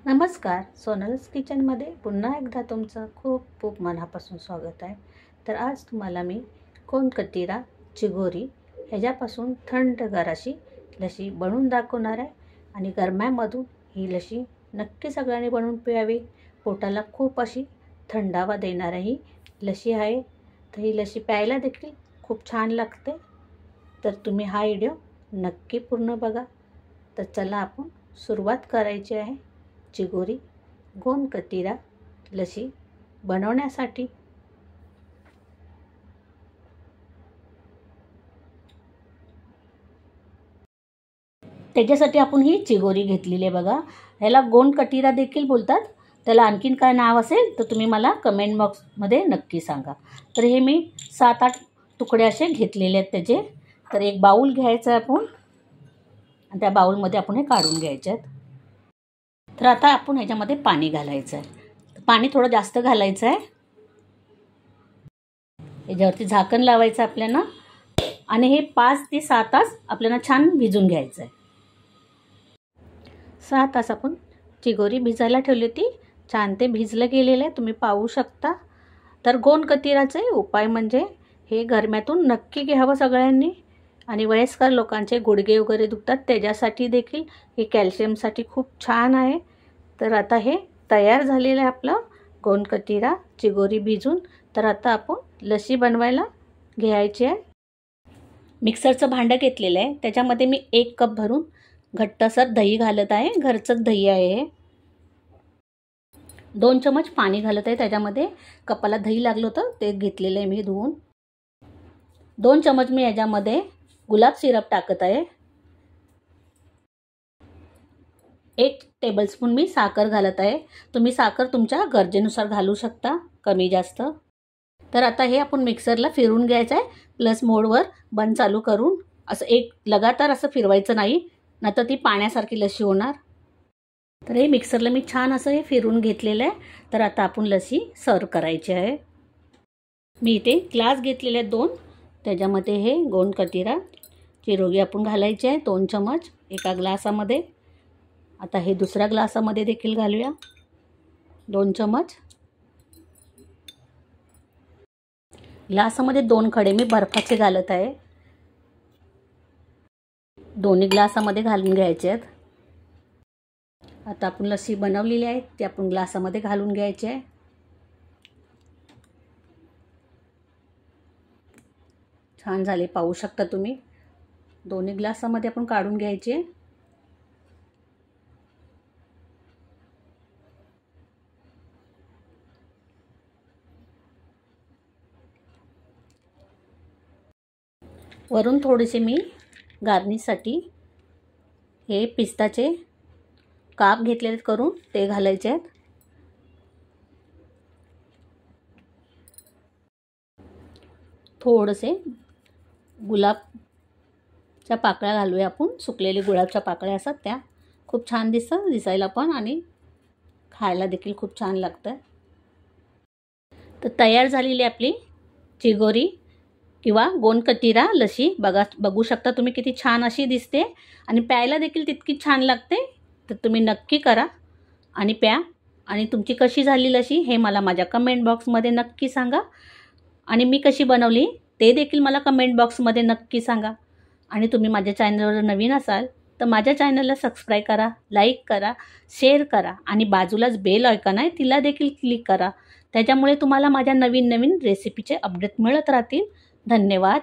नमस्कार, सोनलस किचनमध्ये पुन्हा एकदा तुमचं खूप खूप मनापासून स्वागत आहे। तर आज तुम्हाला मी कोण कटिरा चिगोरी ह्याच्यापासून थंडगार अशी लसी बनवून दाखवणार आहे आणि गरम्यामधून ही लसी नक्की सगळ्यांनी बनवून प्यावी। पोटाला खूप अशी थंडावा देणारी ही लसी आहे। तर ही लसी प्यायला देखील खूप छान लागते। तर तुम्ही हा व्हिडिओ नक्की पूर्ण बघा। तर चला आपण सुरुवात करायची आहे चिगोरी गोंद कटिरा लसी बनवण्यासाठी। त्याच्यासाठी आपण ही चिगोरी घेतलेली आहे बघा। ह्याला गोंद कटिरा देखील बोलतात। त्याला आणखीन काय नाव असेल तर तुम्ही मला कमेंट बॉक्समध्ये नक्की सांगा। तर हे मी 7-8 तुकडे असे घेतलेले आहेत त्याचे। तर एक बाउल घ्यायचा आहे आपण आणि त्या बाउलमध्ये आपण हे काढून घ्यायचे आहेत। तर आता आपण ह्याच्यामध्ये पाणी घालायचं आहे। पाणी थोडं जास्त घालायचं आहे। याच्यावरती झाकण लावायचं आपल्याला आणि हे 5 ते 6 तास आपल्याला छान भिजून घ्यायचं आहे। 6 तास आपण चिगोरी भिजायला ठेवली होती। छान ते भिजलं गेलेलं आहे, तुम्ही पाहू शकता। तर गोंद कटिराचे उपाय म्हणजे हे गरम्यातून नक्की घ्यावं सगळ्यांनी। आणि वयस्कर लोकांचे गुडघे वगैरे दुखतात त्याच्यासाठी देखील हे कॅल्शियमसाठी खूप छान आहे। तर आता हे तयार झालेलं आहे आपलं गोंद कटिरा चिगोरी भिजून। तर आता आपण लसी बनवायला घ्यायची आहे। मिक्सरचं भांडं घेतलेलं आहे, त्याच्यामध्ये मी 1 कप भरून घट्टसर दही घालत आहे। घरचंच दही आहे हे। 2 चमच पाणी घालत आहे त्याच्यामध्ये। कपाला दही लागलं होतं ते घेतलेलं आहे मी धुवून। 2 चमच मी याच्यामध्ये गुलाब सिरप टाकत आहे। 1 टेबलस्पून मी साखर घालत आहे। तुम्ही साखर तुमच्या गरजेनुसार घालू शकता, कमी जास्त। तर आता हे आपण मिक्सरला फिरवून घ्यायचं आहे, प्लस मोडवर बंद चालू करून। असं एक लगातार असं फिरवायचं नाही, नाहीतर ती पाण्यासारखी लसी होणार। तर हे मिक्सरला मी छान असं हे फिरवून घेतलेलं आहे। तर आता आपण लसी सर्व करायची आहे। मी इथे ग्लास घेतलेले आहेत 2, त्याच्यामध्ये हे गोंद कटिरा चिरोगी आपण घालायची आहे 2 चमच एका ग्लासामध्ये। आता हे दुसऱ्या ग्लासामध्ये देखील घालूया 2 चमच। ग्लासामध्ये 2 खडे मी बर्फाचे घालत आहे। दोन्ही ग्लासामध्ये घालून घ्यायचे आहेत। आता आपण लसी बनवलेली आहे ती आपण ग्लासामध्ये घालून घ्यायची आहे। छान झाले, पाहू शकता तुम्ही। दोन्ही ग्लासामध्ये आपण काढून घ्यायचे। वरून थोडेसे मी गार्निशसाठी हे पिस्ताचे काप घेतलेले करून ते घालायचे आहेत। थोडेसे गुलाबच्या पाकळ्या घालूया आपण। सुकलेले गुलाबच्या पाकळ्या असतात त्या खूप छान दिसायला पण आणि खायला देखील खूप छान लागतं। तर तयार झालेली आपली चिगोरी किंवा गोंद कटिरा लसी बघू शकता तुम्ही किती छान अशी दिसते आणि प्यायला देखील तितकी छान लागते। तर तुम्ही नक्की करा आणि प्या। आणि तुमची कशी झाली लसी हे मला माझ्या कमेंट बॉक्समध्ये नक्की सांगा। आणि मी कशी बनवली ते देखील मला कमेंट बॉक्समध्ये नक्की सांगा। आणि तुम्ही माझ्या चॅनलवर नवीन असाल तर माझ्या चॅनलला सबस्क्राईब करा, लाईक करा, शेअर करा आणि बाजूलाच बेल आयकॉन आहे तिला देखील क्लिक करा। त्याच्यामुळे तुम्हाला माझ्या नवीन रेसिपीचे अपडेट मिळत राहतील। धन्यवाद।